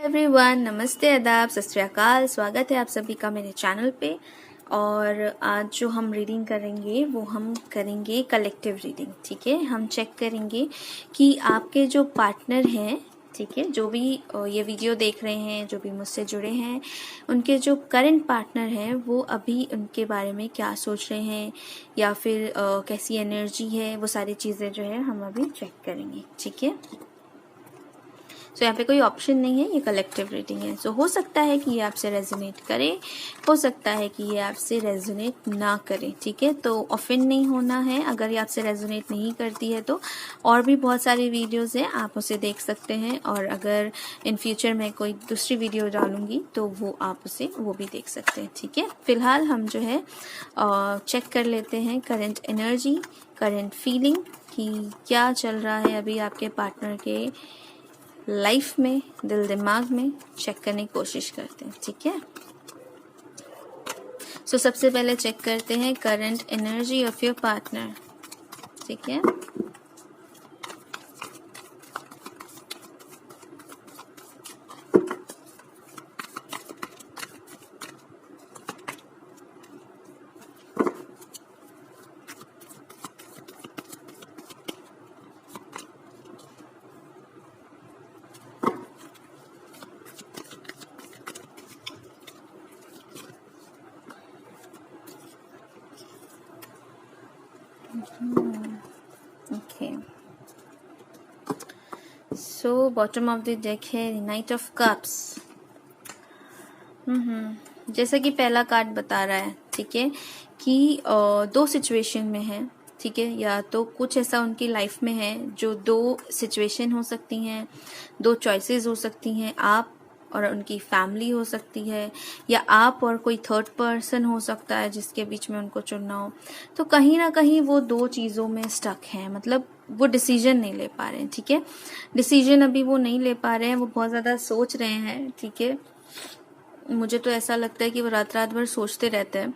Everyone, नमस्ते, आदाब, सत श्री अकाल। स्वागत है आप सभी का मेरे चैनल पे। और आज जो हम रीडिंग करेंगे वो हम करेंगे कलेक्टिव रीडिंग। ठीक है, हम चेक करेंगे कि आपके जो पार्टनर हैं, ठीक है, जो भी ये वीडियो देख रहे हैं, जो भी मुझसे जुड़े हैं, उनके जो करंट पार्टनर हैं वो अभी उनके बारे में क्या सोच रहे हैं या फिर कैसी एनर्जी है, वो सारी चीज़ें जो है हम अभी चेक करेंगे। ठीक है, सो यहाँ पे कोई ऑप्शन नहीं है, ये कलेक्टिव रीडिंग है। सो हो सकता है कि ये आपसे रेजोनेट करे, हो सकता है कि ये आपसे रेजोनेट ना करे। ठीक है, तो ऑफेंड नहीं होना है। अगर ये आपसे रेजोनेट नहीं करती है तो और भी बहुत सारी वीडियोस हैं, आप उसे देख सकते हैं। और अगर इन फ्यूचर में कोई दूसरी वीडियो डालूंगी तो वो आप उसे वो भी देख सकते हैं। ठीक है, फिलहाल हम जो है चेक कर लेते हैं करंट एनर्जी, करंट फीलिंग कि क्या चल रहा है अभी आपके पार्टनर के लाइफ में, दिल दिमाग में। चेक करने की कोशिश करते हैं। ठीक है, सो सबसे पहले चेक करते हैं current energy of your partner. ठीक है, okay. So bottom of the deck है नाइट ऑफ कप्स। जैसा कि पहला कार्ड बता रहा है, ठीक है, कि दो सिचुएशन में है। ठीक है, या तो कुछ ऐसा उनकी लाइफ में है जो दो सिचुएशन हो सकती हैं, दो चॉइसेस हो सकती हैं, आप और उनकी फैमिली हो सकती है, या आप और कोई थर्ड पर्सन हो सकता है जिसके बीच में उनको चुनना हो। तो कहीं ना कहीं वो दो चीज़ों में स्टक हैं, मतलब वो डिसीजन नहीं ले पा रहे हैं। ठीक है, डिसीजन अभी वो नहीं ले पा रहे हैं, वो बहुत ज़्यादा सोच रहे हैं। ठीक है, मुझे तो ऐसा लगता है कि वो रात रात भर सोचते रहते हैं,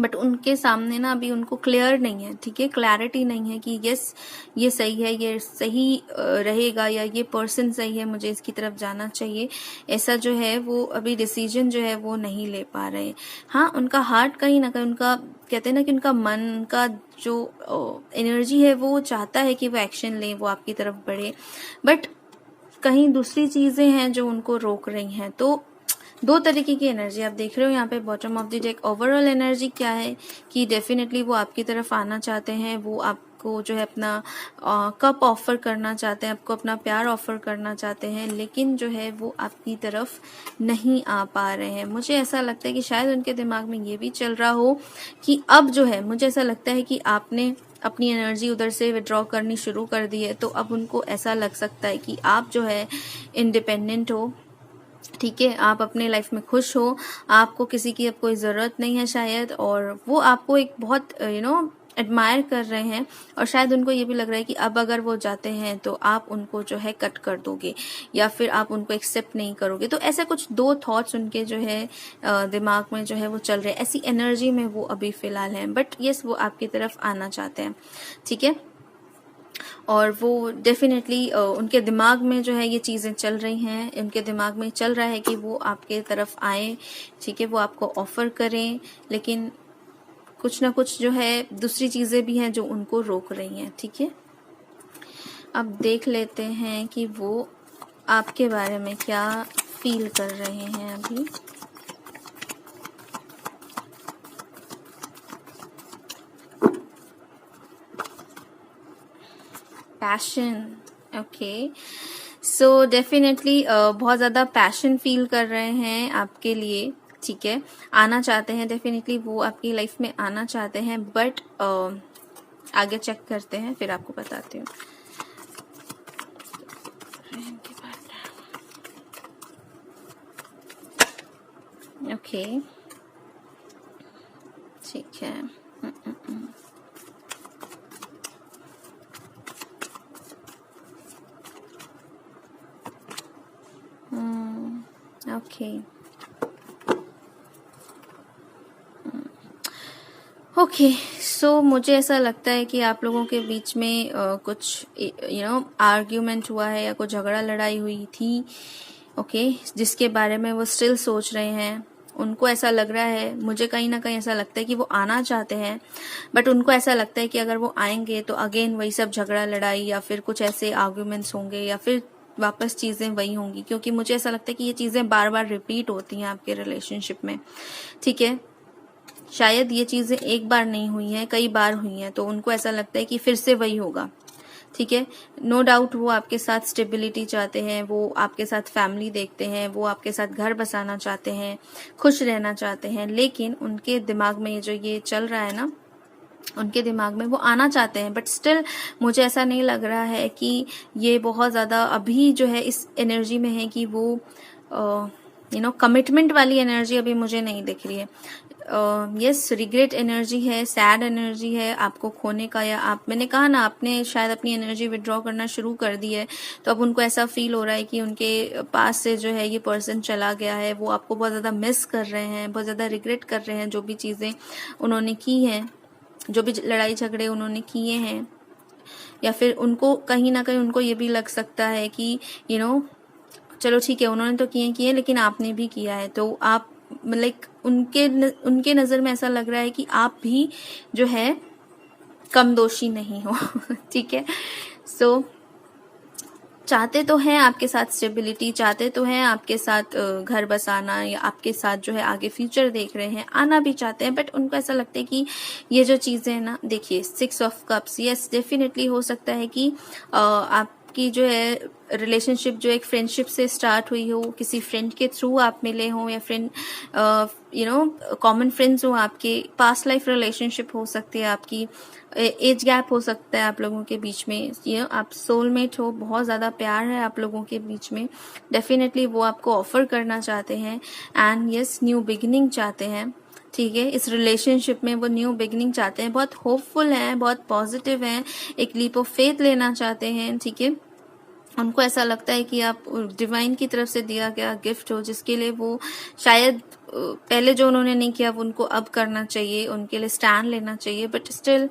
बट उनके सामने ना अभी उनको क्लियर नहीं है। ठीक है, क्लैरिटी नहीं है कि यस ये सही है, ये सही रहेगा, या ये पर्सन सही है, मुझे इसकी तरफ जाना चाहिए। ऐसा जो है वो अभी डिसीजन जो है वो नहीं ले पा रहे। हाँ, उनका हार्ट कहीं ना कहीं, उनका कहते हैं ना कि उनका मन, उनका जो एनर्जी है वो चाहता है कि वो एक्शन ले, वो आपकी तरफ बढ़े, बट कहीं दूसरी चीजें हैं जो उनको रोक रही हैं। तो दो तरीके की एनर्जी आप देख रहे हो यहाँ पे bottom of the deck. Overall energy क्या है कि डेफिनेटली वो आपकी तरफ आना चाहते हैं, वो आपको जो है अपना कप ऑफर करना चाहते हैं, आपको अपना प्यार ऑफर करना चाहते हैं, लेकिन जो है वो आपकी तरफ नहीं आ पा रहे हैं। मुझे ऐसा लगता है कि शायद उनके दिमाग में ये भी चल रहा हो कि अब जो है, मुझे ऐसा लगता है कि आपने अपनी एनर्जी उधर से विड्रॉ करनी शुरू कर दी है, तो अब उनको ऐसा लग सकता है कि आप जो है इंडिपेंडेंट हो। ठीक है, आप अपने लाइफ में खुश हो, आपको किसी की अब कोई ज़रूरत नहीं है शायद, और वो आपको एक बहुत एडमायर कर रहे हैं। और शायद उनको ये भी लग रहा है कि अब अगर वो जाते हैं तो आप उनको जो है कट कर दोगे, या फिर आप उनको एक्सेप्ट नहीं करोगे। तो ऐसे कुछ दो थॉट्स उनके जो है दिमाग में जो है वो चल रहे हैं। ऐसी एनर्जी में वो अभी फिलहाल हैं, बट यस वो आपकी तरफ आना चाहते हैं। ठीक है, और वो डेफिनेटली उनके दिमाग में जो है ये चीज़ें चल रही हैं, उनके दिमाग में चल रहा है कि वो आपके तरफ आए। ठीक है, वो आपको ऑफर करें, लेकिन कुछ ना कुछ जो है दूसरी चीज़ें भी हैं जो उनको रोक रही हैं। ठीक है, अब देख लेते हैं कि वो आपके बारे में क्या फील कर रहे हैं अभी। Passion, okay. सो डेफिनेटली बहुत ज़्यादा पैशन फील कर रहे हैं आपके लिए। ठीक है, आना चाहते हैं, डेफिनेटली वो आपकी लाइफ में आना चाहते हैं, बट आगे चेक करते हैं फिर आपको बताती हूँ। ओके, ठीक है। Okay, okay. सो मुझे ऐसा लगता है कि आप लोगों के बीच में कुछ आर्ग्यूमेंट हुआ है, या कुछ झगड़ा लड़ाई हुई थी, ओके, जिसके बारे में वो स्टिल सोच रहे हैं। उनको ऐसा लग रहा है, मुझे कहीं ना कहीं ऐसा लगता है कि वो आना चाहते हैं, बट उनको ऐसा लगता है कि अगर वो आएंगे तो अगेन वही सब झगड़ा लड़ाई या फिर कुछ ऐसे आर्ग्यूमेंट्स होंगे या फिर वापस चीज़ें वही होंगी, क्योंकि मुझे ऐसा लगता है कि ये चीज़ें बार बार रिपीट होती हैं आपके रिलेशनशिप में। ठीक है, शायद ये चीज़ें एक बार नहीं हुई हैं, कई बार हुई हैं, तो उनको ऐसा लगता है कि फिर से वही होगा। ठीक है, नो डाउट वो आपके साथ स्टेबिलिटी चाहते हैं, वो आपके साथ फैमिली देखते हैं, वो आपके साथ घर बसाना चाहते हैं, खुश रहना चाहते हैं, लेकिन उनके दिमाग में जो ये चल रहा है ना, उनके दिमाग में वो आना चाहते हैं, बट स्टिल मुझे ऐसा नहीं लग रहा है कि ये बहुत ज़्यादा अभी जो है इस एनर्जी में है कि वो कमिटमेंट वाली एनर्जी अभी मुझे नहीं दिख रही है। यस, रिग्रेट एनर्जी है, सैड एनर्जी है आपको खोने का, या मैंने कहा ना, आपने शायद अपनी एनर्जी विड्रॉ करना शुरू कर दी है, तो अब उनको ऐसा फील हो रहा है कि उनके पास से जो है ये पर्सन चला गया है, वो आपको बहुत ज़्यादा मिस कर रहे हैं, बहुत ज़्यादा रिग्रेट कर रहे हैं जो भी चीज़ें उन्होंने की हैं, जो भी लड़ाई झगड़े उन्होंने किए हैं, या फिर उनको कहीं ना कहीं उनको ये भी लग सकता है कि चलो ठीक है, उन्होंने तो किए लेकिन आपने भी किया है, तो आप लाइक उनके नज़र में ऐसा लग रहा है कि आप भी जो है कम दोषी नहीं हो। ठीक है, सो चाहते तो हैं आपके साथ स्टेबिलिटी, चाहते तो हैं आपके साथ घर बसाना, या आपके साथ जो है आगे फ्यूचर देख रहे हैं, आना भी चाहते हैं, बट उनको ऐसा लगता है कि ये जो चीज़ें हैं ना, देखिए 6 ऑफ कप्स, यस डेफिनेटली हो सकता है कि आपकी जो है रिलेशनशिप जो एक फ्रेंडशिप से स्टार्ट हुई हो, किसी फ्रेंड के थ्रू आप मिले हो, या फ्रेंड कॉमन फ्रेंड्स हो आपके, पास्ट लाइफ रिलेशनशिप हो सकती है आपकी, एज गैप हो सकता है आप लोगों के बीच में, आप सोलमेट हो, बहुत ज़्यादा प्यार है आप लोगों के बीच में, डेफिनेटली वो आपको ऑफर करना चाहते हैं, एंड यस न्यू बिगिनिंग चाहते हैं। ठीक है, इस रिलेशनशिप में वो न्यू बिगिनिंग चाहते हैं, बहुत होपफुल हैं, बहुत पॉजिटिव हैं, एक लीप ऑफ फेथ लेना चाहते हैं। ठीक है, उनको ऐसा लगता है कि आप डिवाइन की तरफ से दिया गया गिफ्ट हो, जिसके लिए वो शायद पहले जो उन्होंने नहीं किया वो उनको अब करना चाहिए, उनके लिए स्टैंड लेना चाहिए, but still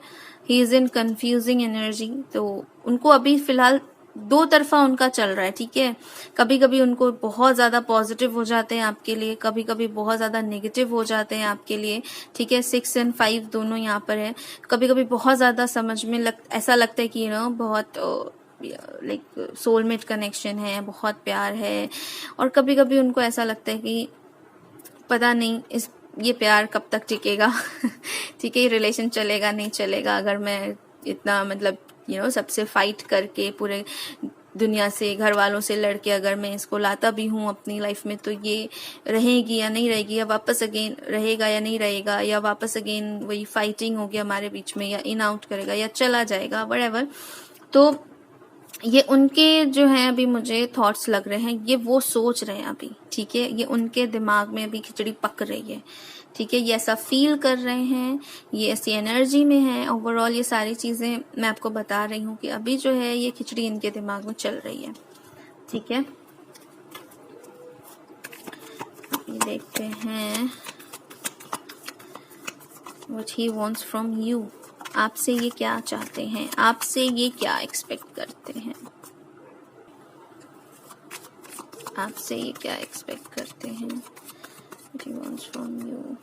he is in confusing energy. तो उनको अभी फिलहाल दो तरफा उनका चल रहा है। ठीक है, कभी कभी उनको बहुत ज्यादा पॉजिटिव हो जाते हैं आपके लिए, कभी कभी बहुत ज्यादा नेगेटिव हो जाते हैं आपके लिए। ठीक है, 6 और 5 दोनों यहाँ पर है। कभी कभी बहुत ज्यादा समझ में ऐसा लगता है कि बहुत लाइक सोलमेट कनेक्शन है, बहुत प्यार है, और कभी कभी उनको ऐसा लगता है कि पता नहीं ये प्यार कब तक टिकेगा। ठीक है, ये रिलेशन चलेगा नहीं चलेगा, अगर मैं इतना मतलब सबसे फाइट करके पूरे दुनिया से, घर वालों से लड़के अगर मैं इसको लाता भी हूँ अपनी लाइफ में, तो ये रहेगी या नहीं रहेगी, या वापस अगेन रहेगा या नहीं रहेगा, या वापस अगेन वही फाइटिंग होगी हमारे बीच में, या इन आउट करेगा या चला जाएगा, व्हाटएवर। तो ये उनके जो हैं अभी मुझे थॉट्स लग रहे हैं, ये वो सोच रहे हैं अभी। ठीक है, ये उनके दिमाग में अभी खिचड़ी पक रही है। ठीक है, ये ऐसा फील कर रहे हैं, ये ऐसी एनर्जी में है। ओवरऑल ये सारी चीजें मैं आपको बता रही हूँ कि अभी जो है ये खिचड़ी इनके दिमाग में चल रही है। ठीक है, अभी देखते हैं what he wants from you. आपसे ये क्या चाहते हैं, आपसे ये क्या एक्सपेक्ट करते हैं, आपसे ये क्या एक्सपेक्ट करते हैं, What he wants from you.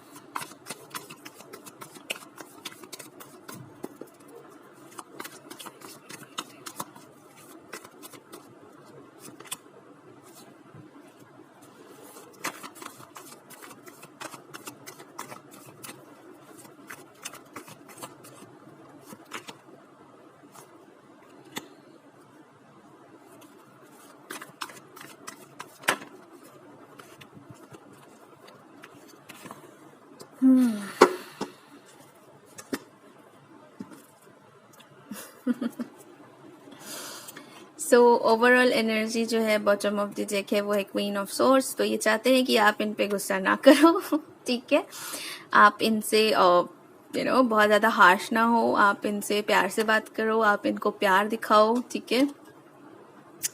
So overall energy जो है बॉटम ऑफ द डेक है वो है क्वीन ऑफ सोर्स। तो ये चाहते हैं कि आप इन पे गुस्सा ना करो। ठीक है, आप इनसे बहुत ज्यादा हार्श ना हो, आप इनसे प्यार से बात करो, आप इनको प्यार दिखाओ। ठीक है,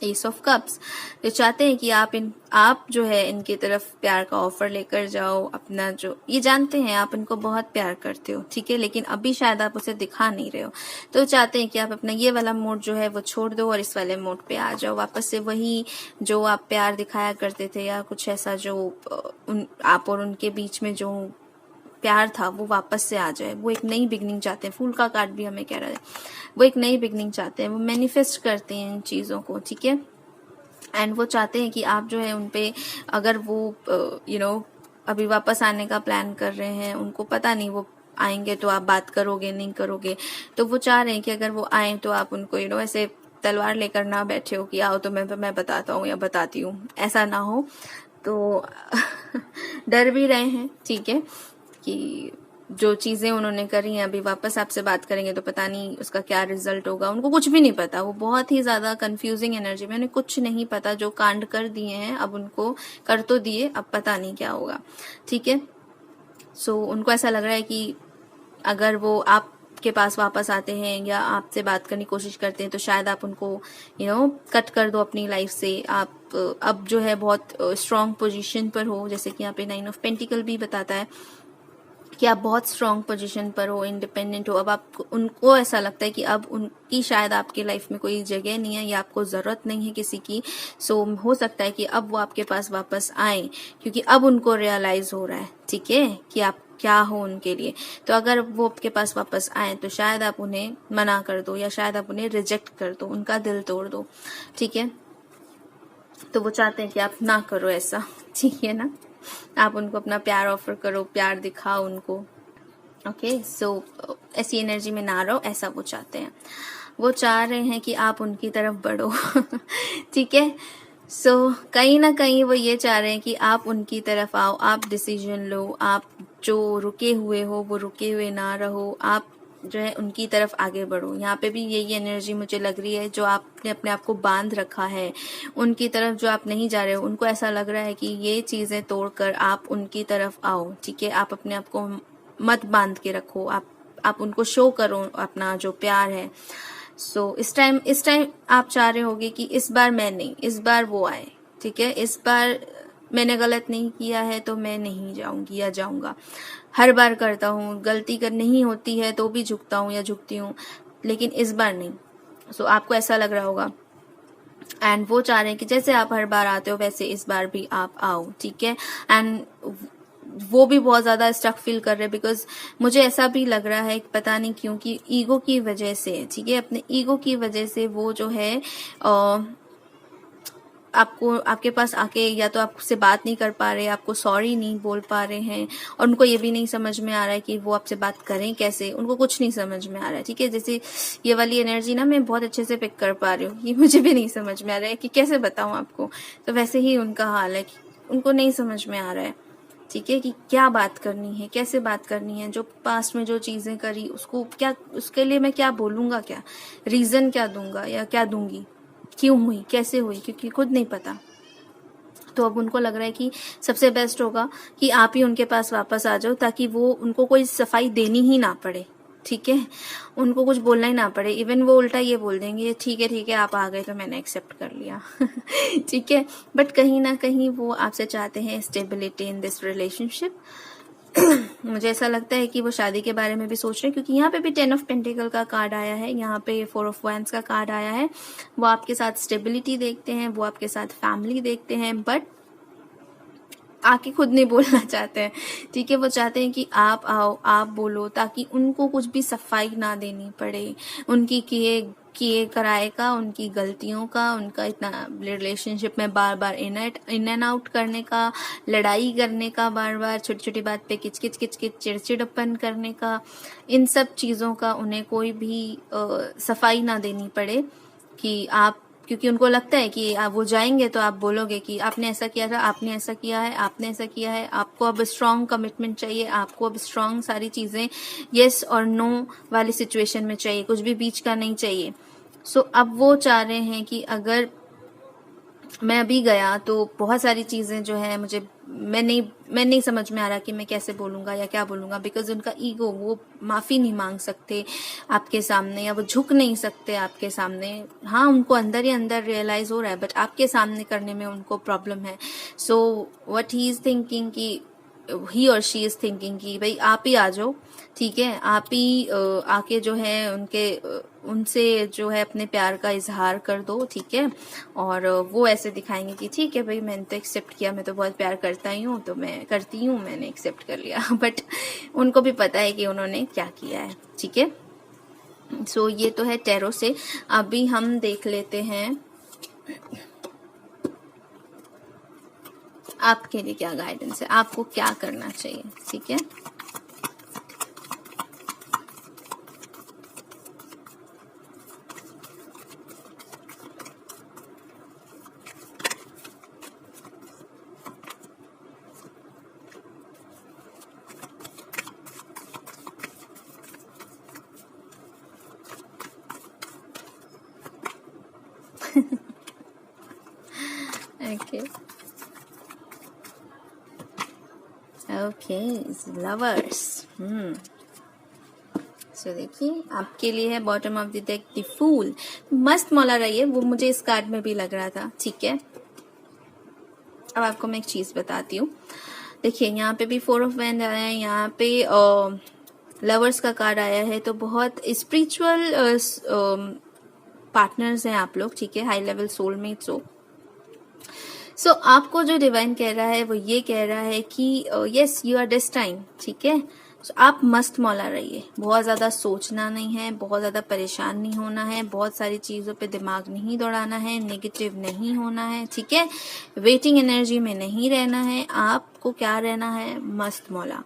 एस ऑफ कप्स। तो चाहते हैं कि आप जो है इनकी तरफ प्यार का ऑफर लेकर जाओ, अपना जो ये जानते हैं आप इनको बहुत प्यार करते हो, ठीक है, लेकिन अभी शायद आप उसे दिखा नहीं रहे हो। तो चाहते हैं कि आप अपना ये वाला मोड जो है वो छोड़ दो और इस वाले मोड पे आ जाओ, वापस से वही जो आप प्यार दिखाया करते थे या कुछ ऐसा जो आप और उनके बीच में जो प्यार था वो वापस से आ जाए। वो एक नई बिगनिंग चाहते हैं। फूल का कार्ड भी हमें कह रहा है वो एक नई बिगनिंग चाहते हैं, वो मैनिफेस्ट करते हैं इन चीज़ों को, ठीक है। एंड वो चाहते हैं कि आप जो है उनपे, अगर वो अभी वापस आने का प्लान कर रहे हैं, उनको पता नहीं वो आएंगे तो आप बात करोगे नहीं करोगे, तो वो चाह रहे हैं कि अगर वो आए तो आप उनको ऐसे तलवार लेकर ना बैठे हो कि आओ तो मैं बताता हूँ या बताती हूँ, ऐसा ना हो। तो डर भी रहे हैं, ठीक है, कि जो चीजें उन्होंने करी हैं अभी वापस आपसे बात करेंगे तो पता नहीं उसका क्या रिजल्ट होगा। उनको कुछ भी नहीं पता, वो बहुत ही ज्यादा कंफ्यूजिंग एनर्जी में, उन्हें कुछ नहीं पता। जो कांड कर दिए हैं अब उनको कर तो दिए, अब पता नहीं क्या होगा, ठीक है। सो उनको ऐसा लग रहा है कि अगर वो आपके पास वापस आते हैं या आपसे बात करने की कोशिश करते हैं तो शायद आप उनको कट कर दो अपनी लाइफ से। आप अब जो है बहुत स्ट्रांग पोजीशन पर हो, जैसे कि यहाँ पे 9 ऑफ पेंटिकल भी बताता है कि आप बहुत स्ट्रांग पोजीशन पर हो, इंडिपेंडेंट हो। अब आपको उनको ऐसा लगता है कि अब उनकी शायद आपकी लाइफ में कोई जगह नहीं है या आपको जरूरत नहीं है किसी की। सो हो सकता है कि अब वो आपके पास वापस आए, क्योंकि अब उनको रियलाइज हो रहा है, ठीक है, कि आप क्या हो उनके लिए। तो अगर वो आपके पास वापस आए तो शायद आप उन्हें मना कर दो या शायद आप उन्हें रिजेक्ट कर दो, उनका दिल तोड़ दो, ठीक है। तो वो चाहते हैं कि आप ना करो ऐसा, ठीक है ना। आप उनको अपना प्यार ऑफर करो, प्यार दिखाओ उनको, ओके। सो ऐसी एनर्जी में ना रहो, ऐसा वो चाहते हैं। वो चाह रहे हैं कि आप उनकी तरफ बढ़ो ठीक है। सो कहीं ना कहीं वो ये चाह रहे हैं कि आप उनकी तरफ आओ, आप डिसीजन लो, आप जो रुके हुए हो वो रुके हुए ना रहो, आप जो है उनकी तरफ आगे बढ़ो। यहाँ पे भी यही एनर्जी मुझे लग रही है, जो आपने अपने आप को बांध रखा है उनकी तरफ, जो आप नहीं जा रहे हो, उनको ऐसा लग रहा है कि ये चीजें तोड़कर आप उनकी तरफ आओ, ठीक है। आप अपने आप को मत बांध के रखो, आप उनको शो करो अपना जो प्यार है। सो इस टाइम आप चाह रहे होगे कि इस बार मैं नहीं, इस बार वो आए, ठीक है। इस बार मैंने गलत नहीं किया है तो मैं नहीं जाऊंगी या जाऊंगा। हर बार करता हूँ, गलती कर नहीं होती है तो भी झुकता हूँ या झुकती हूँ, लेकिन इस बार नहीं। सो आपको ऐसा लग रहा होगा। एंड वो चाह रहे हैं कि जैसे आप हर बार आते हो वैसे इस बार भी आप आओ, ठीक है। एंड वो भी बहुत ज्यादा स्टक फील कर रहे हैं, बिकॉज मुझे ऐसा भी लग रहा है, पता नहीं क्यों, कि ईगो की वजह से, ठीक है, अपने ईगो की वजह से वो जो है आपके पास आके या तो आपसे बात नहीं कर पा रहे, आपको सॉरी नहीं बोल पा रहे हैं, और उनको ये भी नहीं समझ में आ रहा है कि वो आपसे बात करें कैसे, उनको कुछ नहीं समझ में आ रहा है, ठीक है। जैसे ये वाली एनर्जी ना मैं बहुत अच्छे से पिक कर पा रही हूँ, ये मुझे भी नहीं समझ में आ रहा है कि कैसे बताऊं आपको। तो वैसे ही उनका हाल है कि उनको नहीं समझ में आ रहा है, ठीक है, कि क्या बात करनी है, कैसे बात करनी है। जो पास्ट में जो चीजें करी उसको क्या, उसके लिए मैं क्या बोलूंगा, क्या रीजन क्या दूंगा या क्या दूंगी, क्यों हुई, कैसे हुई, क्योंकि खुद नहीं पता। तो अब उनको लग रहा है कि सबसे बेस्ट होगा कि आप ही उनके पास वापस आ जाओ, ताकि वो उनको कोई सफाई देनी ही ना पड़े, ठीक है, उनको कुछ बोलना ही ना पड़े। इवन वो उल्टा ये बोल देंगे ठीक है आप आ गए तो मैंने एक्सेप्ट कर लिया ठीक है। बट कहीं ना कहीं वो आपसे चाहते हैं स्टेबिलिटी इन दिस रिलेशनशिप मुझे ऐसा लगता है कि वो शादी के बारे में भी सोच रहे हैं, क्योंकि यहाँ पे भी 10 ऑफ पेंटिकल का कार्ड आया है, यहाँ पे 4 ऑफ वैंड्स का कार्ड आया है। वो आपके साथ स्टेबिलिटी देखते हैं, वो आपके साथ फैमिली देखते हैं, बट आके खुद नहीं बोलना चाहते हैं, ठीक है। वो चाहते हैं कि आप आओ, आप बोलो, ताकि उनको कुछ भी सफाई ना देनी पड़े उनकी किए कराए का, उनकी गलतियों का, उनका इतना रिलेशनशिप में बार बार इन एंड आउट करने का, लड़ाई करने का, बार बार छोटी छोटी बात पे किच चिड़चिड़पन करने का, इन सब चीजों का उन्हें कोई भी सफाई ना देनी पड़े। कि आप, क्योंकि उनको लगता है कि आप वो जाएंगे तो आप बोलोगे कि आपने ऐसा किया था, आपने ऐसा किया है, आपने ऐसा किया है। आपको अब स्ट्रांग कमिटमेंट चाहिए, आपको अब स्ट्रांग सारी चीजें यस और नो वाली सिचुएशन में चाहिए, कुछ भी बीच का नहीं चाहिए। सो अब वो चाह रहे हैं कि अगर मैं अभी गया तो बहुत सारी चीज़ें जो है मुझे मैं नहीं समझ में आ रहा कि मैं कैसे बोलूँगा या क्या बोलूँगा, बिकॉज उनका ईगो, वो माफ़ी नहीं मांग सकते आपके सामने, या वो झुक नहीं सकते आपके सामने। हाँ, उनको अंदर ही अंदर रियलाइज़ हो रहा है, बट आपके सामने करने में उनको प्रॉब्लम है। So what he is thinking कि ही और शी इज़ थिंकिंग कि भाई आप ही आ जाओ, ठीक है, आप ही आके जो है उनसे जो है अपने प्यार का इजहार कर दो, ठीक है। और वो ऐसे दिखाएंगे कि ठीक है भाई, मैंने तो एक्सेप्ट किया, मैं तो बहुत प्यार करता ही हूँ, तो मैं करती हूँ, मैंने एक्सेप्ट कर लिया। बट उनको भी पता है कि उन्होंने क्या किया है, ठीक है। सो ये तो है टैरो से। अभी हम देख लेते हैं आपके लिए क्या गाइडेंस है, आपको क्या करना चाहिए, ठीक है। Okay. Okay, lovers. सो देखिए आपके लिए है bottom of the deck the fool. मस्त मौला रही है, वो मुझे इस कार्ड में भी लग रहा था, ठीक है। अब आपको मैं एक चीज बताती हूँ। देखिए यहाँ पे भी 4 ऑफ वैंड आया है, यहाँ पे लवर्स का कार्ड आया है, तो बहुत स्पिरिचुअल पार्टनर्स हैं आप लोग, ठीक है, हाई लेवल सोलमेट्स हो। सो आपको जो डिवाइन कह रहा है वो ये कह रहा है कि यस यू आर डेस्टाइन्ड, ठीक है। So, आप मस्त मौला रहिए, बहुत ज्यादा सोचना नहीं है, बहुत ज्यादा परेशान नहीं होना है, बहुत सारी चीजों पे दिमाग नहीं दौड़ाना है, नेगेटिव नहीं होना है, ठीक है। वेटिंग एनर्जी में नहीं रहना है, आपको क्या रहना है, मस्त मौला।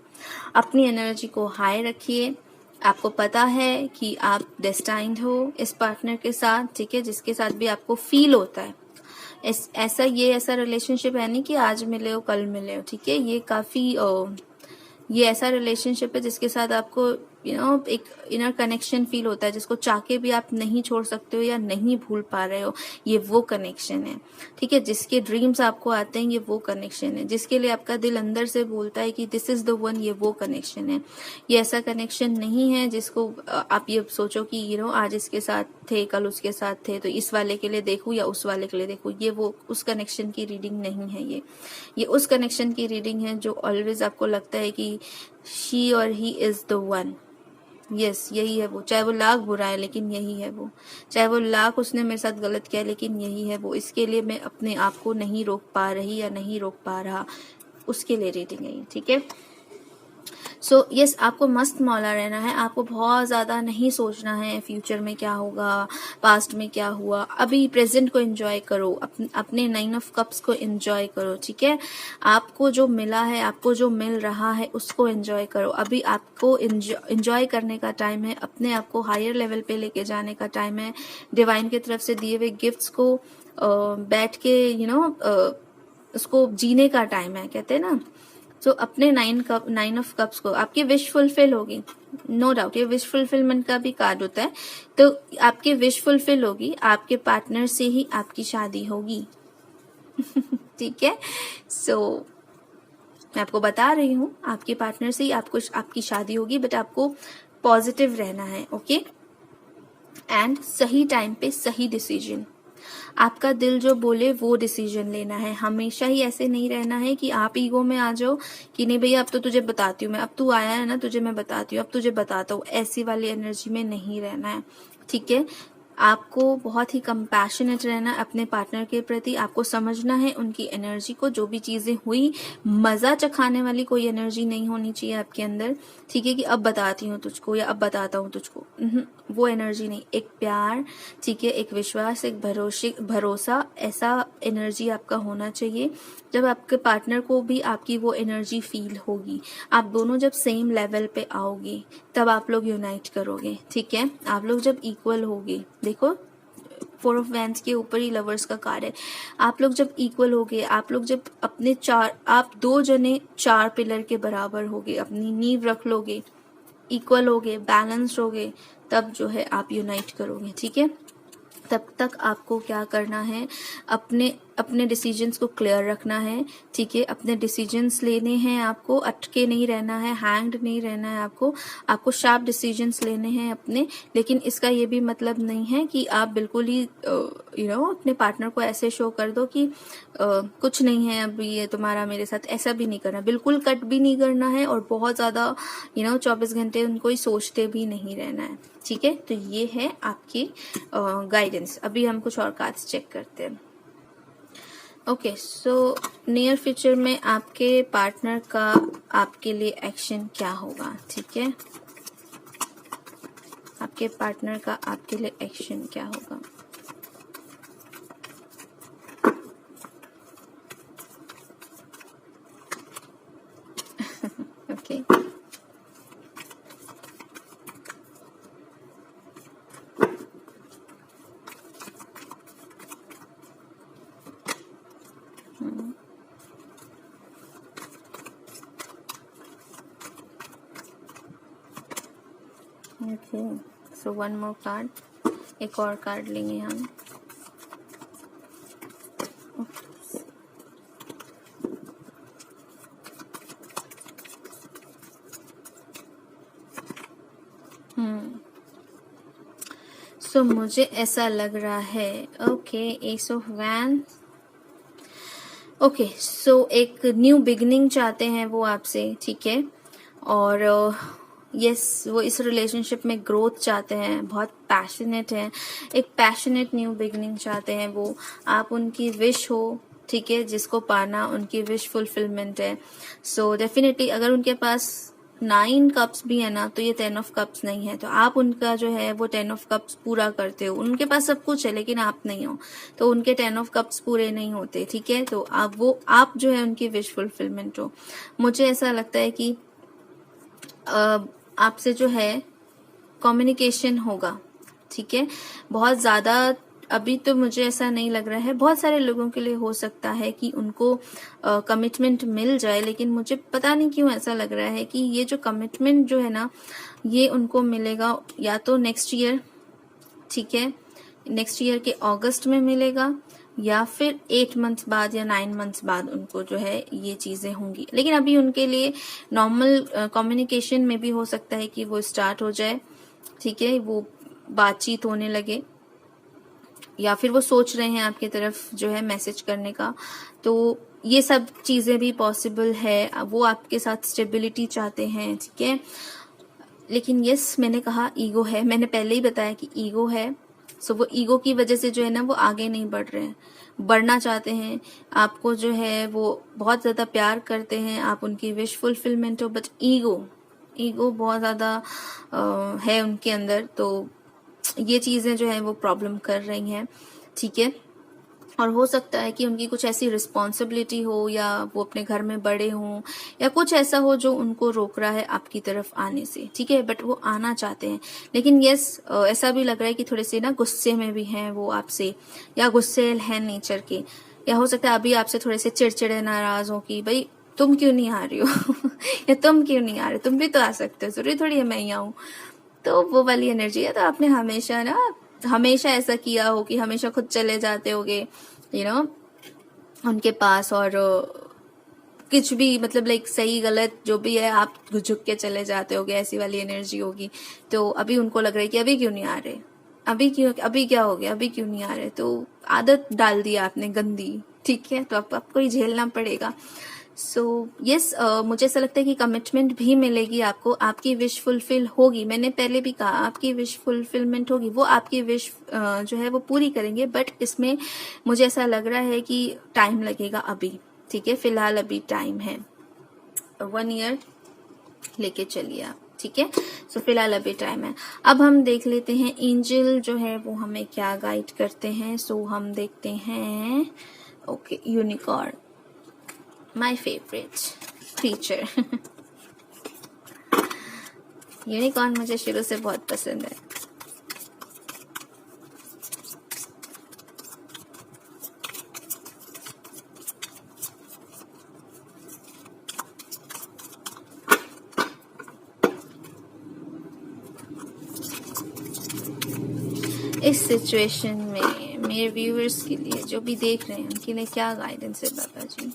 अपनी एनर्जी को हाई रखिए। आपको पता है कि आप डेस्टाइन्ड हो इस पार्टनर के साथ, ठीक है, जिसके साथ भी आपको फील होता है ऐसा रिलेशनशिप है नहीं कि आज मिले हो कल मिले हो, ठीक है। ये ऐसा रिलेशनशिप है जिसके साथ आपको एक इनर कनेक्शन फील होता है, जिसको चाके भी आप नहीं छोड़ सकते हो या नहीं भूल पा रहे हो। ये वो कनेक्शन है, ठीक है। जिसके ड्रीम्स आपको आते हैं, ये वो कनेक्शन है। जिसके लिए आपका दिल अंदर से बोलता है कि दिस इज द वन, ये वो कनेक्शन है। ये ऐसा कनेक्शन नहीं है जिसको आप ये सोचो कि आज इसके साथ थे, कल उसके साथ थे, तो इस वाले के लिए देखूं या उस वाले के लिए देखूं। ये वो उस कनेक्शन की रीडिंग नहीं है। ये उस कनेक्शन की रीडिंग है जो ऑलवेज आपको लगता है कि शी और he is the one. Yes, यही है वो। चाहे वो लाख बुरा है लेकिन यही है वो। चाहे वो लाख उसने मेरे साथ गलत किया लेकिन यही है वो। इसके लिए मैं अपने आप को नहीं रोक पा रही या नहीं रोक पा रहा, उसके लिए रीडिंग है, ठीक है। सो यस, आपको मस्त मौला रहना है। आपको बहुत ज्यादा नहीं सोचना है फ्यूचर में क्या होगा, पास्ट में क्या हुआ। अभी प्रेजेंट को एंजॉय करो, अपने 9 ऑफ कप्स को एंजॉय करो, ठीक है। आपको जो मिला है, आपको जो मिल रहा है, उसको एंजॉय करो। अभी आपको एंजॉय करने का टाइम है, अपने आप को हायर लेवल पे लेके जाने का टाइम है। डिवाइन की तरफ से दिए हुए गिफ्ट्स को बैठ के उसको जीने का टाइम है, कहते हैं ना। तो अपने 9 ऑफ कप्स को, आपकी विश फुलफिल होगी, नो डाउट। ये विश फुलफिलमेंट का भी कार्ड होता है, तो आपकी विश फुलफिल होगी। आपके पार्टनर से ही आपकी शादी होगी। ठीक है। सो मैं आपको बता रही हूँ, आपके पार्टनर से ही आपकी शादी होगी, बट आपको पॉजिटिव रहना है, ओके। एंड सही टाइम पे सही डिसीजन, आपका दिल जो बोले वो डिसीजन लेना है। हमेशा ही ऐसे नहीं रहना है कि आप ईगो में आ जाओ कि नहीं भैया अब तो तुझे बताती हूँ मैं, अब तू आया है ना तुझे मैं बताती हूँ, अब तुझे बताता हूँ। ऐसी वाली एनर्जी में नहीं रहना है, ठीक है। आपको बहुत ही कंपैशनेट रहना है अपने पार्टनर के प्रति। आपको समझना है उनकी एनर्जी को। जो भी चीजें हुई, मजा चखाने वाली कोई एनर्जी नहीं होनी चाहिए आपके अंदर, ठीक है, कि अब बताती हूँ तुझको या अब बताता हूँ तुझको। वो एनर्जी नहीं। एक प्यार, ठीक है, एक विश्वास, एक भरोसा, ऐसा एनर्जी आपका होना चाहिए। जब आपके पार्टनर को भी आपकी वो एनर्जी फील होगी, आप दोनों जब सेम लेवल पे आओगे, तब आप लोग यूनाइट करोगे, ठीक है। आप लोग जब इक्वल होगे, देखो 4 ऑफ वैंड्स के ऊपर ही लवर्स का कार्ड है। आप लोग जब इक्वल होगे, आप लोग जब आप 2 जने 4 पिलर के बराबर होगे, अपनी नींव रख लोगे, इक्वल होगे, बैलेंस्ड होगे, तब जो है आप यूनाइट करोगे, ठीक है। तब तक आपको क्या करना है, अपने अपने डिसीजंस को क्लियर रखना है, ठीक है। अपने डिसीजंस लेने हैं आपको, अटके नहीं रहना है, हैंग्ड नहीं रहना है आपको शार्प डिसीजंस लेने हैं अपने। लेकिन इसका ये भी मतलब नहीं है कि आप बिल्कुल ही अपने पार्टनर को ऐसे शो कर दो कि कुछ नहीं है अभी ये तुम्हारा मेरे साथ, ऐसा भी नहीं करना, बिल्कुल कट भी नहीं करना है और बहुत ज्यादा 24 घंटे उनको ही सोचते भी नहीं रहना है, ठीक है। तो ये है आपकी गाइडेंस। अभी हम कुछ और कार्ड्स चेक करते हैं। ओके, सो नियर फ्यूचर में आपके पार्टनर का आपके लिए एक्शन क्या होगा, ठीक है। आपके पार्टनर का आपके लिए एक्शन क्या होगा। Okay, okay, so one more card, एक और कार्ड लेंगे हम। सो मुझे ऐसा लग रहा है, okay, ace of wands. Okay, so एक न्यू बिगनिंग चाहते हैं वो आपसे, ठीक है। और यस, वो इस रिलेशनशिप में ग्रोथ चाहते हैं, बहुत पैशनेट हैं, एक पैशनेट न्यू बिगनिंग चाहते हैं वो। आप उनकी विश हो, ठीक है, जिसको पाना उनकी विश फुलफिलमेंट है। सो डेफिनेटली अगर उनके पास 9 कप्स भी है ना, तो ये 10 ऑफ कप्स नहीं है, तो आप उनका जो है वो 10 ऑफ कप्स पूरा करते हो। उनके पास सब कुछ है लेकिन आप नहीं हो, तो उनके 10 ऑफ कप्स पूरे नहीं होते, ठीक है। तो आप जो है उनकी विश फुलफिलमेंट हो। मुझे ऐसा लगता है कि आपसे जो है कम्युनिकेशन होगा, ठीक है। बहुत ज्यादा अभी तो मुझे ऐसा नहीं लग रहा है, बहुत सारे लोगों के लिए हो सकता है कि उनको कमिटमेंट मिल जाए, लेकिन मुझे पता नहीं क्यों ऐसा लग रहा है कि ये जो कमिटमेंट जो है ना, ये उनको मिलेगा या तो नेक्स्ट ईयर, ठीक है, नेक्स्ट ईयर के अगस्त में मिलेगा, या फिर 8 मंथ्स बाद या 9 मंथ्स बाद उनको जो है ये चीजें होंगी। लेकिन अभी उनके लिए नॉर्मल कम्युनिकेशन में भी हो सकता है कि वो स्टार्ट हो जाए, ठीक है, वो बातचीत होने लगे, या फिर वो सोच रहे हैं आपकी तरफ जो है मैसेज करने का। तो ये सब चीजें भी पॉसिबल है। वो आपके साथ स्टेबिलिटी चाहते हैं, ठीक है। लेकिन यस, मैंने कहा ईगो है, मैंने पहले ही बताया कि ईगो है। सो वो ईगो की वजह से जो है ना वो आगे नहीं बढ़ रहे हैं, बढ़ना चाहते हैं। आपको जो है वो बहुत ज्यादा प्यार करते हैं, आप उनकी विश फुलफिलमेंट हो, बट ईगो बहुत ज्यादा है उनके अंदर। तो ये चीजें जो है वो प्रॉब्लम कर रही हैं, ठीक है। और हो सकता है कि उनकी कुछ ऐसी रिस्पॉन्सिबिलिटी हो, या वो अपने घर में बड़े हों, या कुछ ऐसा हो जो उनको रोक रहा है आपकी तरफ आने से, ठीक है। बट वो आना चाहते हैं। लेकिन यस, ऐसा भी लग रहा है कि थोड़े से ना गुस्से में भी हैं वो आपसे, या गुस्सेल है नेचर के, या हो सकता है अभी आपसे थोड़े से चिड़चिड़े नाराज हो कि भाई तुम क्यों नहीं आ रही हो या तुम क्यों नहीं आ रहे, तुम भी तो आ सकते हो, जरूरी थोड़ी है मैं ही आऊं। तो वो वाली एनर्जी है। तो आपने हमेशा ऐसा किया हो कि हमेशा खुद चले जाते होगे उनके पास, और कुछ भी मतलब लाइक सही गलत जो भी है आप झुक के चले जाते होगे, ऐसी वाली एनर्जी होगी। तो अभी उनको लग रहा है कि अभी क्यों नहीं आ रहे, अभी क्या हो गया, अभी क्यों नहीं आ रहे। तो आदत डाल दी आपने गंदी, ठीक है, तो आपको ही झेलना पड़ेगा। सो यस, मुझे ऐसा लगता है कि कमिटमेंट भी मिलेगी आपको, आपकी विश फुलफिल होगी। मैंने पहले भी कहा आपकी विश फुलफिलमेंट होगी, वो आपकी विश जो है वो पूरी करेंगे। बट इसमें मुझे ऐसा लग रहा है कि टाइम लगेगा अभी, ठीक है, फिलहाल अभी टाइम है, 1 ईयर लेके चलिए आप, ठीक है। सो फिलहाल अभी टाइम है। अब हम देख लेते हैं एंजल जो है वो हमें क्या गाइड करते हैं। सो हम देखते हैं, okay, unicorn, my favourite creature unicorn मुझे शुरू से बहुत पसंद है। इस सिचुएशन में मेरे व्यूअर्स के लिए, जो भी देख रहे हैं उनके लिए क्या गाइडेंस है बाबा जी?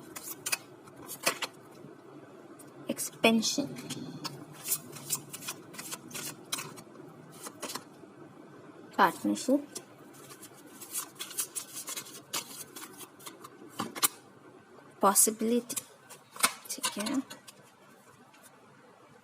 एक्सपेंशन, पार्टनरशिप, पॉसिबिलिटी, ठीक है,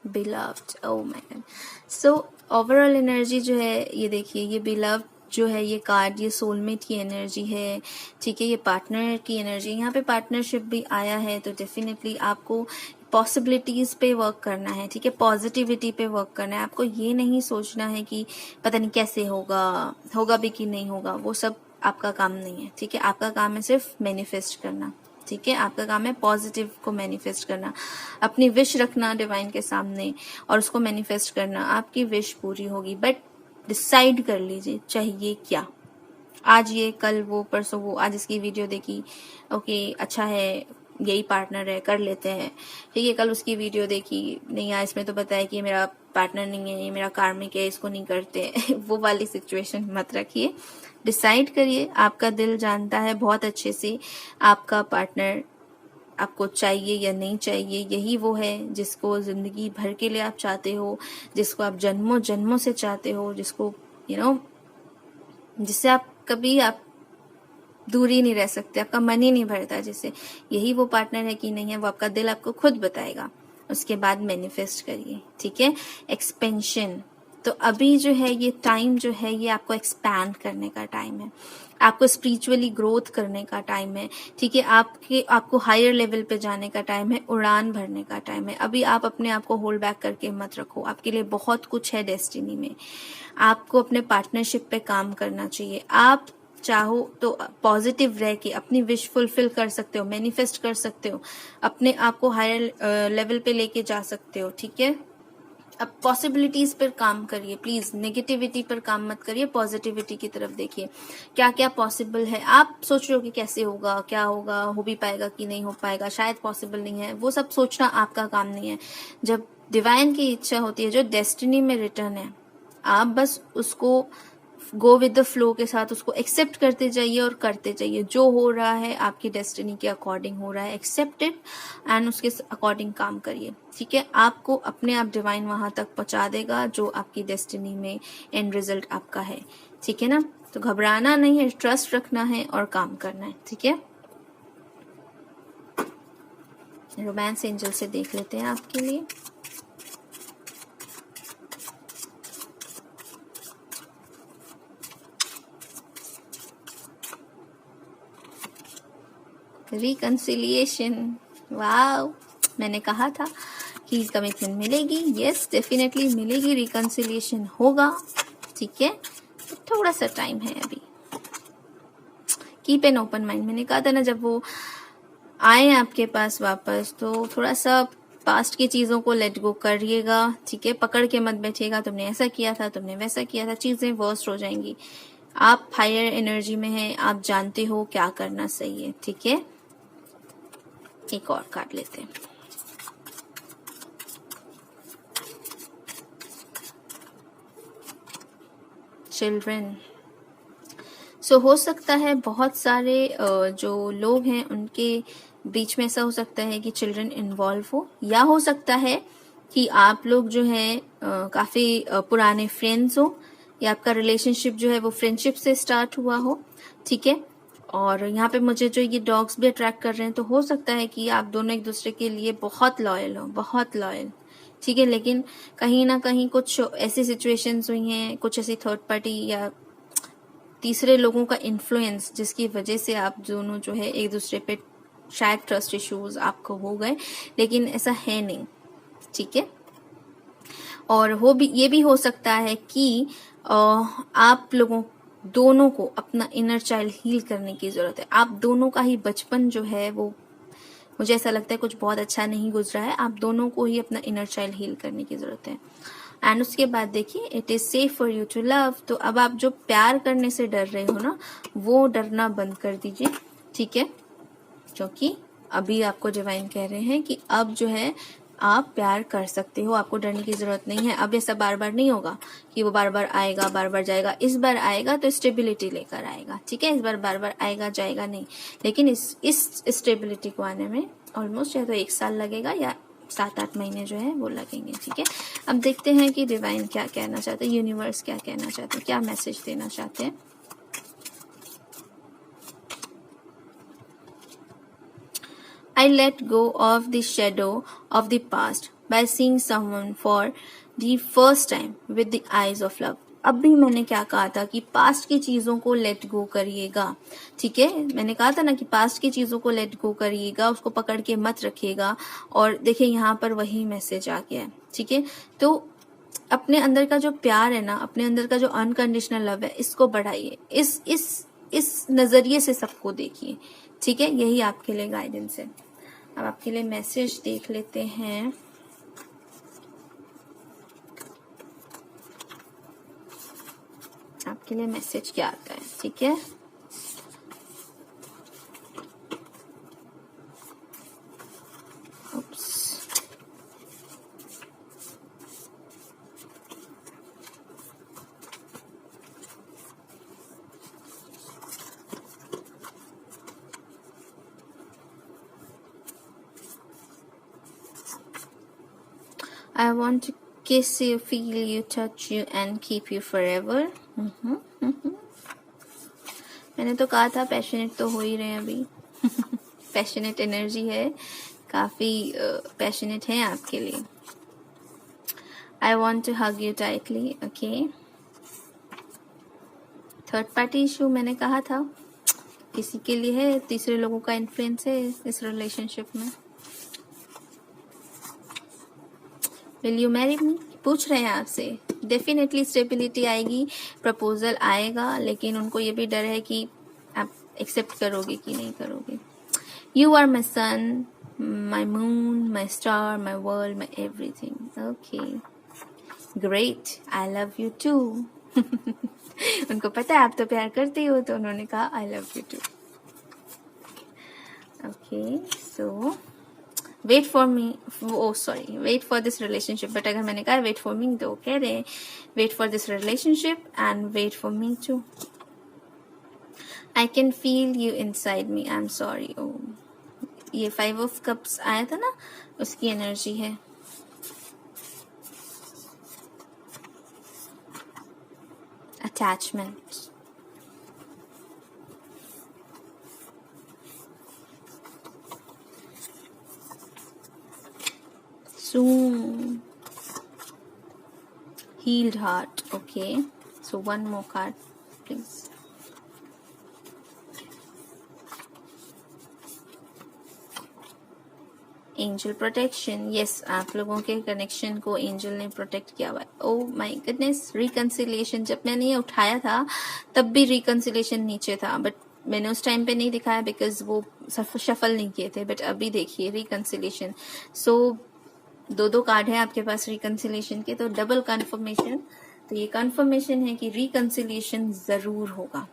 beloved, oh my God. So overall energy जो है ये देखिए, ये बिलव्ड जो है ये कार्ड, ये सोलमेट की एनर्जी है, ठीक है, ये पार्टनर की एनर्जी, यहाँ पे पार्टनरशिप भी आया है। तो डेफिनेटली आपको पॉसिबिलिटीज पे वर्क करना है, ठीक है, पॉजिटिविटी पे वर्क करना है। आपको ये नहीं सोचना है कि पता नहीं कैसे होगा, होगा भी कि नहीं होगा, वो सब आपका काम नहीं है, ठीक है। आपका काम है सिर्फ मैनिफेस्ट करना, ठीक है, आपका काम है पॉजिटिव को मैनिफेस्ट करना, अपनी विश रखना डिवाइन के सामने और उसको मैनिफेस्ट करना। आपकी विश पूरी होगी, बट डिसाइड कर लीजिए चाहिए क्या। आज ये, कल वो, परसों वो, आज इसकी वीडियो देखी, ओके अच्छा है, यही पार्टनर है, कर लेते हैं, ठीक है। कल उसकी वीडियो देखी, नहीं यार इसमें तो पता है कि मेरा पार्टनर नहीं है, ये मेरा कार्मिक है, इसको नहीं करते वो वाली सिचुएशन मत रखिए। डिसाइड करिए, आपका दिल जानता है बहुत अच्छे से आपका पार्टनर आपको चाहिए या नहीं चाहिए। यही वो है जिसको जिंदगी भर के लिए आप चाहते हो, जिसको आप जन्मों जन्मों से चाहते हो, जिसको जिससे आप कभी आप दूर ही नहीं रह सकते, आपका मन ही नहीं भरता जिससे। यही वो पार्टनर है कि नहीं है, वो आपका दिल आपको खुद बताएगा। उसके बाद मैनिफेस्ट करिए, ठीक है। एक्सपेंशन, तो अभी जो है ये टाइम जो है ये आपको एक्सपैंड करने का टाइम है, आपको स्पिरिचुअली ग्रोथ करने का टाइम है, ठीक है। आपको हायर लेवल पे जाने का टाइम है, उड़ान भरने का टाइम है। अभी आप अपने आप को होल्ड बैक करके मत रखो, आपके लिए बहुत कुछ है डेस्टिनी में। आपको अपने पार्टनरशिप पे काम करना चाहिए। आप चाहो तो पॉजिटिव रह के अपनी विश फुलफिल कर सकते हो, मैनिफेस्ट कर सकते हो, अपने आप को हायर लेवल पे लेके जा सकते हो, ठीक है। अब पॉसिबिलिटीज पर काम करिए, प्लीज नेगेटिविटी पर काम मत करिए, पॉजिटिविटी की तरफ देखिए। क्या क्या पॉसिबल है, आप सोच रहे हो कि कैसे होगा, क्या होगा, हो भी पाएगा कि नहीं हो पाएगा, शायद पॉसिबल नहीं है, वो सब सोचना आपका काम नहीं है। जब डिवाइन की इच्छा होती है, जो डेस्टिनी में रिटर्न है, आप बस उसको गो विद द फ्लो के साथ उसको एक्सेप्ट करते जाइए और करते जाइए। जो हो रहा है आपकी डेस्टिनी के अकॉर्डिंग हो रहा है, एक्सेप्ट इट एंड उसके अकॉर्डिंग काम करिए, ठीक है। आपको अपने आप डिवाइन वहां तक पहुंचा देगा जो आपकी डेस्टिनी में एंड रिजल्ट आपका है, ठीक है ना। तो घबराना नहीं है, ट्रस्ट रखना है और काम करना है, ठीक है। रोमांस एंजल से देख लेते हैं आपके लिए। रिकंसिलिएशन, वाव, मैंने कहा था कि कमिटमेंट मिलेगी, यस डेफिनेटली मिलेगी, रिकंसिलिएशन होगा, ठीक है। तो थोड़ा सा टाइम है अभी, कीप एन ओपन माइंड। मैंने कहा था ना जब वो आए आपके पास वापस, तो थोड़ा सा पास्ट की चीजों को लेट गो करिएगा, ठीक है। पकड़ के मत बैठिएगा, तुमने ऐसा किया था, तुमने वैसा किया था, चीजें वर्स्ट हो जाएंगी। आप हायर एनर्जी में हैं, आप जानते हो क्या करना सही है, ठीक है। एक और कार्ड लेते हैं। चिल्ड्रन, सो हो सकता है बहुत सारे जो लोग हैं उनके बीच में ऐसा हो सकता है कि चिल्ड्रन इन्वॉल्व हो, या हो सकता है कि आप लोग जो है काफी पुराने फ्रेंड्स हो, या आपका रिलेशनशिप जो है वो फ्रेंडशिप से स्टार्ट हुआ हो, ठीक है। और यहाँ पे मुझे जो ये डॉग्स भी अट्रैक्ट कर रहे हैं, तो हो सकता है कि आप दोनों एक दूसरे के लिए बहुत लॉयल हो, बहुत लॉयल, ठीक है। लेकिन कहीं ना कहीं कुछ ऐसी सिचुएशंस हुई हैं, कुछ ऐसी थर्ड पार्टी या तीसरे लोगों का इन्फ्लुएंस, जिसकी वजह से आप दोनों जो है एक दूसरे पे शायद ट्रस्ट इश्यूज आपको हो गए, लेकिन ऐसा है नहीं, ठीक है। और ये भी हो सकता है कि आप लोगों दोनों को अपना इनर चाइल्ड हील करने की जरूरत है। आप दोनों का ही बचपन जो है वो, मुझे ऐसा लगता है कुछ बहुत अच्छा नहीं गुजरा है, आप दोनों को ही अपना इनर चाइल्ड हील करने की जरूरत है। एंड उसके बाद देखिए, it is safe for you to love. तो अब आप जो प्यार करने से डर रहे हो ना, वो डरना बंद कर दीजिए, ठीक है। क्योंकि अभी आपको डिवाइन कह रहे हैं कि अब जो है आप प्यार कर सकते हो, आपको डरने की जरूरत नहीं है। अब ऐसा बार बार नहीं होगा कि वो बार बार आएगा बार बार जाएगा। इस बार आएगा तो स्टेबिलिटी लेकर आएगा, ठीक है। इस बार बार बार आएगा जाएगा नहीं, लेकिन इस स्टेबिलिटी को आने में ऑलमोस्ट या तो 1 साल लगेगा या 7-8 महीने जो है वो लगेंगे, ठीक है। अब देखते हैं कि डिवाइन क्या कहना चाहते हैं, यूनिवर्स क्या कहना चाहते हैं, क्या मैसेज देना चाहते हैं। I let go of the shadow of the past by seeing someone for the first time with the eyes of love. अब भी मैंने क्या कहा था कि पास्ट की चीजों को लेट गो करिएगा, ठीक है। मैंने कहा था ना कि पास्ट की चीजों को लेट गो करिएगा, उसको पकड़ के मत रखिएगा। और देखिए यहाँ पर वही मैसेज आ गया है, ठीक है। तो अपने अंदर का जो प्यार है ना, अपने अंदर का जो अनकंडीशनल लव है, इसको बढ़ाइए, इस नजरिए से सबको देखिए, ठीक है। यही आपके लिए गाइडेंस है। अब आपके लिए मैसेज देख लेते हैं। आपके लिए मैसेज क्या आता है, ठीक है। I want to kiss you, feel you, touch you and keep you forever. मैंने तो कहा था पैशनेट तो हो ही रहे हैं अभी। पैशनेट एनर्जी है, काफी पैशनेट है आपके लिए। I want to hug you tightly, okay. Third party issue मैंने कहा था किसी के लिए है, तीसरे लोगों का इन्फ्लुएंस है इस रिलेशनशिप में। विल यू मैरी मी, पूछ रहे हैं आपसे। डेफिनेटली स्टेबिलिटी आएगी, प्रपोजल आएगा, लेकिन उनको ये भी डर है कि आप एक्सेप्ट करोगे कि नहीं करोगे। You are my sun, my moon, my star, my world, my everything. Okay, great, I love you too. उनको पता है आप तो प्यार करते हो, तो उन्होंने कहा I love you too. Okay, so wait for me, wait for this relationship. But अगर मैंने कहा वेट फॉर मी, तो कह रहे wait for this relationship and wait for me too. I can feel you inside me, I am sorry. ओ, ये 5 of cups आया था ना, उसकी एनर्जी है। Attachment, soon, healed heart. Okay, so one more card please. Angel protection, yes, आप लोगों के कनेक्शन को एंजल ने प्रोटेक्ट किया हुआ है। Oh my goodness, reconciliation. जब मैंने ये उठाया था तब भी रिकंसिलिएशन नीचे था, बट मैंने उस टाइम पे नहीं दिखाया बिकॉज वो शफल नहीं किए थे। बट अभी देखिए रिकंसिलिएशन। सो 2 कार्ड है आपके पास रिकंसिलिएशन के, तो डबल कंफर्मेशन। तो ये कंफर्मेशन है कि रिकंसिलिएशन जरूर होगा,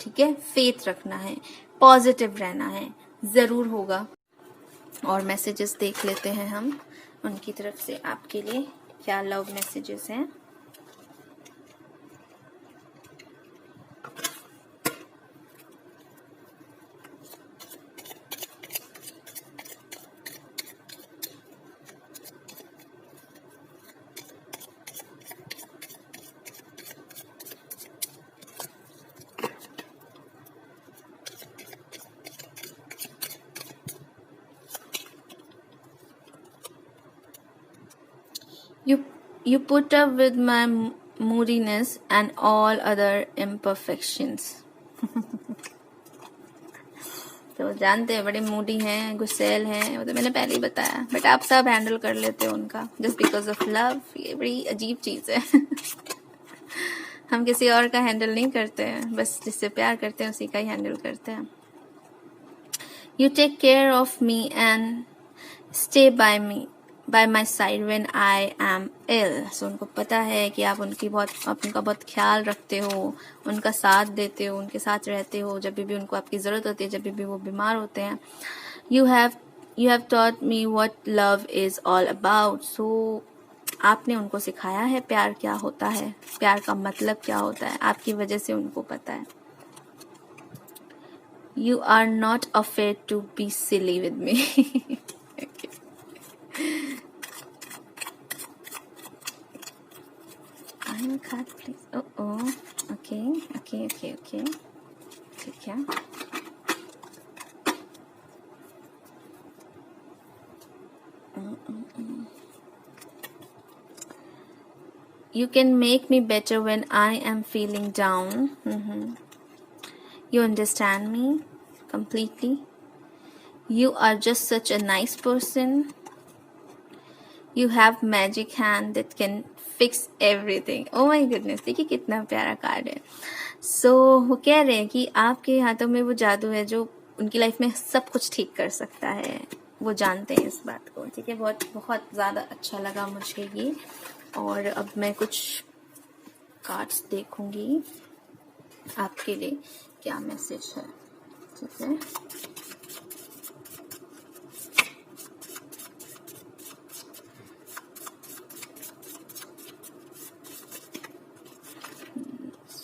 ठीक है। फेथ रखना है, पॉजिटिव रहना है, जरूर होगा। और मैसेजेस देख लेते हैं हम, उनकी तरफ से आपके लिए क्या लव मैसेजेस हैं। You put up with my moodiness and all other imperfections. तो जानते हैं बड़े मूडी हैं, गुस्सेल हैं, वो तो मैंने पहले ही बताया। बट आप सब हैंडल कर लेते हो उनका जस्ट बिकॉज ऑफ लव। ये बड़ी अजीब चीज है। हम किसी और का हैंडल नहीं करते हैं, बस जिससे प्यार करते हैं उसी का ही हैंडल करते हैं। You take care of me and stay by my side when I am ill. So उनको पता है कि आप उनका बहुत ख्याल रखते हो, उनका साथ देते हो, उनके साथ रहते हो जब भी उनको आपकी ज़रूरत होती है, जब भी वो बीमार होते हैं। You have you have taught me what love is all about. So आपने उनको सिखाया है प्यार क्या होता है, प्यार का मतलब क्या होता है, आपकी वजह से उनको पता है। You are not afraid to be silly with me. Please. Okay okay okay okay, ठीक है। You can make me better when I am feeling down. You understand me completely. You are just such a nice person. You have magic hand that can fix everything. Oh my goodness, देखिए कितना प्यारा card है। So वो कह रहे हैं कि आपके हाथों में वो जादू है जो उनकी लाइफ में सब कुछ ठीक कर सकता है। वो जानते हैं इस बात को, ठीक है। बहुत बहुत ज़्यादा अच्छा लगा मुझे ये। और अब मैं कुछ कार्ड्स देखूंगी आपके लिए क्या मैसेज है, ठीक है।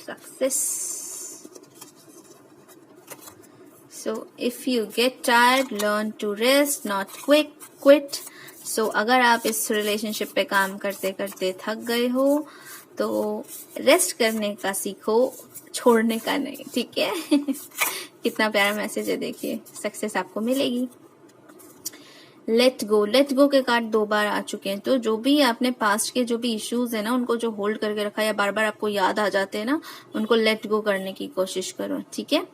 Success. So if you get tired, learn to rest, not quit. So अगर आप इस रिलेशनशिप पे काम करते करते थक गए हो तो रेस्ट करने का सीखो, छोड़ने का नहीं, ठीक है। कितना प्यारा मैसेज है, देखिए सक्सेस आपको मिलेगी। लेट गो के कार्ड 2 बार आ चुके हैं। तो जो भी आपने पास्ट के जो भी इश्यूज है ना, उनको जो होल्ड करके रखा है या बार बार आपको याद आ जाते हैं ना, उनको लेट गो करने की कोशिश करो, ठीक है।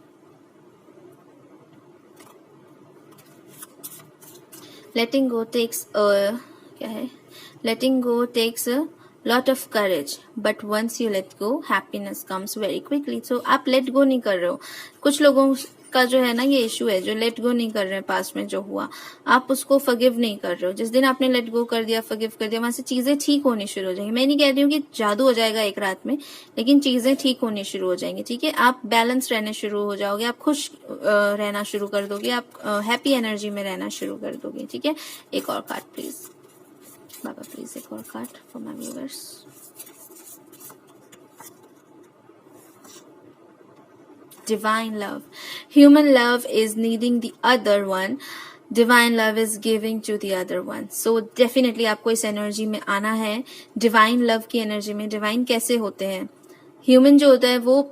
लेटिंग गो टेक्स क्या है, letting go takes a lot of courage but once you let go happiness comes very quickly. So आप लेट गो नहीं कर रहे हो। कुछ लोगों का जो है ना ये इशू है, जो लेट गो नहीं कर रहे हैं, पास्ट में जो हुआ आप उसको फॉरगिव नहीं कर रहे हो। जिस दिन आपने लेट गो कर दिया, फॉरगिव कर दिया, वहां से चीजें ठीक होनी शुरू हो जाएंगी। मैं नहीं कह रही हूँ कि जादू हो जाएगा एक रात में, लेकिन चीजें ठीक होनी शुरू हो जाएंगी, ठीक है। आप बैलेंस रहने शुरू हो जाओगे, आप खुश रहना शुरू कर दोगे, आप हैप्पी एनर्जी में रहना शुरू कर दोगे, ठीक है। एक और कार्ड प्लीज बाबा, प्लीज एक और card for my viewers. Divine love. Human love is needing the other one. Divine love is giving to the other one. So definitely आपको इस एनर्जी में आना है, डिवाइन लव की एनर्जी में। Divine कैसे होते हैं? ह्यूमन जो होता है वो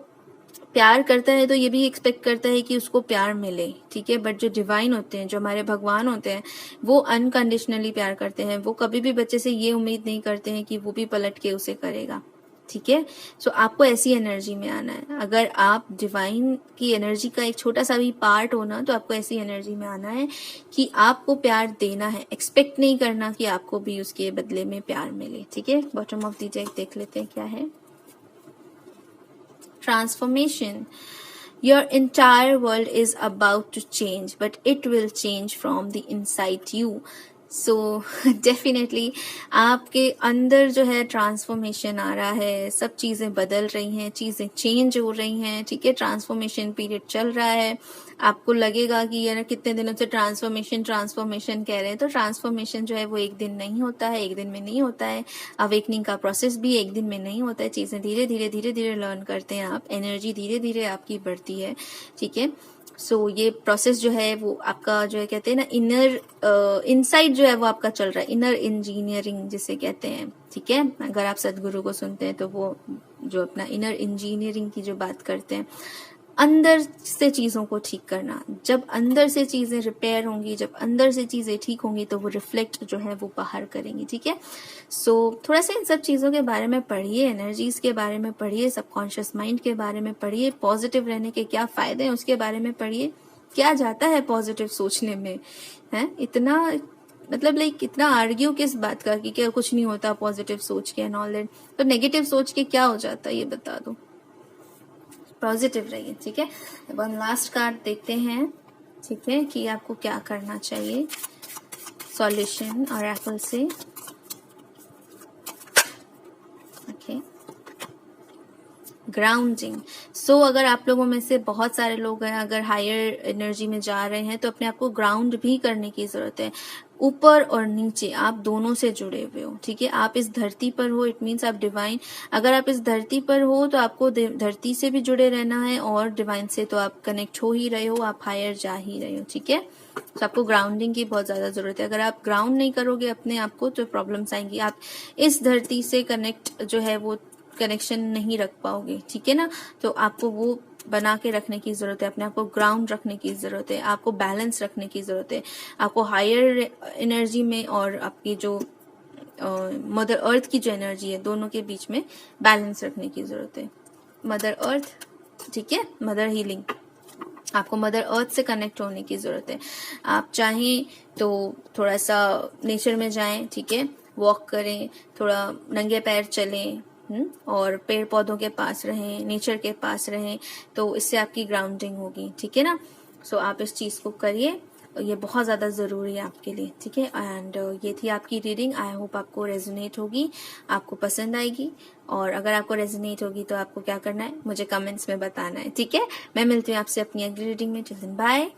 प्यार करता है तो ये भी एक्सपेक्ट करता है कि उसको प्यार मिले, ठीक है। बट जो डिवाइन होते हैं, जो हमारे भगवान होते हैं, वो अनकंडीशनली प्यार करते हैं। वो कभी भी बच्चे से ये उम्मीद नहीं करते हैं कि वो भी पलट के उसे करेगा, ठीक है। सो आपको ऐसी एनर्जी में आना है। अगर आप डिवाइन की एनर्जी का एक छोटा सा भी पार्ट हो ना, तो आपको ऐसी एनर्जी में आना है कि आपको प्यार देना है, एक्सपेक्ट नहीं करना कि आपको भी उसके बदले में प्यार मिले, ठीक है। बॉटम ऑफ द डेक देख लेते हैं क्या है। Transformation. Your entire world is about to change, but it will change from the inside you. So definitely आपके अंदर जो है ट्रांसफॉर्मेशन आ रहा है, सब चीजें बदल रही हैं, चीजें चेंज हो रही हैं, ठीक है। ट्रांसफॉर्मेशन पीरियड चल रहा है। आपको लगेगा कि यार कितने दिनों से ट्रांसफॉर्मेशन कह रहे हैं, तो ट्रांसफॉर्मेशन जो है वो एक दिन नहीं होता है, एक दिन में नहीं होता है। अवेकनिंग का प्रोसेस भी एक दिन में नहीं होता है। चीजें धीरे धीरे लर्न करते हैं आप, एनर्जी धीरे धीरे आपकी बढ़ती है, ठीक है। सो ये प्रोसेस जो है वो आपका जो है कहते हैं ना इनर इनसाइड जो है वो आपका चल रहा है, इनर इंजीनियरिंग जिसे कहते हैं, ठीक है। अगर आप सदगुरु को सुनते हैं तो वो जो अपना इनर इंजीनियरिंग की जो बात करते हैं, अंदर से चीजों को ठीक करना। जब अंदर से चीजें रिपेयर होंगी, जब अंदर से चीजें ठीक होंगी, तो वो रिफ्लेक्ट जो है वो बाहर करेंगी, ठीक है। सो थोड़ा सा इन सब चीजों के बारे में पढ़िए, एनर्जीज के बारे में पढ़िए, सबकॉन्शियस माइंड के बारे में पढ़िए, पॉजिटिव रहने के क्या फायदे हैं उसके बारे में पढ़िए। क्या जाता है पॉजिटिव सोचने में, है इतना मतलब लाइक कितना आर्ग्यू किस बात का कि क्या कुछ नहीं होता पॉजिटिव सोच के एंड ऑल दैट। तो नेगेटिव सोच के क्या हो जाता है ये बता दो। पॉजिटिव रहिए, ठीक है। अब हम लास्ट कार्ड देखते हैं, ठीक है, कि आपको क्या करना चाहिए सॉल्यूशन ऑरेकल से। Okay, grounding. सो अगर आप लोगों में से बहुत सारे लोग हैं, अगर हायर एनर्जी में जा रहे हैं, तो अपने आप को ग्राउंड भी करने की जरूरत है। ऊपर और नीचे आप दोनों से जुड़े हुए हो, ठीक है। आप इस धरती पर हो, इट मीन्स आप डिवाइन, अगर आप इस धरती पर हो तो आपको धरती से भी जुड़े रहना है, और डिवाइन से तो आप कनेक्ट हो ही रहे हो, आप हायर जा ही रहे हो, ठीक है। तो आपको ग्राउंडिंग की बहुत ज्यादा जरूरत है। अगर आप ग्राउंड नहीं करोगे अपने आप को तो प्रॉब्लम्स आएंगी। आप इस धरती से कनेक्ट जो है वो कनेक्शन नहीं रख पाओगे, ठीक है ना। तो आपको वो बना के रखने की जरूरत है, अपने आप को ग्राउंड रखने की जरूरत है, आपको बैलेंस रखने की जरूरत है। आपको हायर एनर्जी में और आपकी जो मदर अर्थ की जो एनर्जी है, दोनों के बीच में बैलेंस रखने की जरूरत है। मदर अर्थ, ठीक है, मदर हीलिंग, आपको मदर अर्थ से कनेक्ट होने की जरूरत है। आप चाहें तो थोड़ा सा नेचर में जाएं, ठीक है, वॉक करें, थोड़ा नंगे पैर चलें, और पेड़ पौधों के पास रहें, नेचर के पास रहें, तो इससे आपकी ग्राउंडिंग होगी, ठीक है ना। सो आप इस चीज को करिए, ये बहुत ज्यादा जरूरी है आपके लिए, ठीक है। एंड ये थी आपकी रीडिंग। आई होप आपको रेजोनेट होगी, आपको पसंद आएगी, और अगर आपको रेजोनेट होगी तो आपको क्या करना है, मुझे कमेंट्स में बताना है, ठीक है। मैं मिलती हूँ आपसे अपनी अगली रीडिंग में। Till then bye.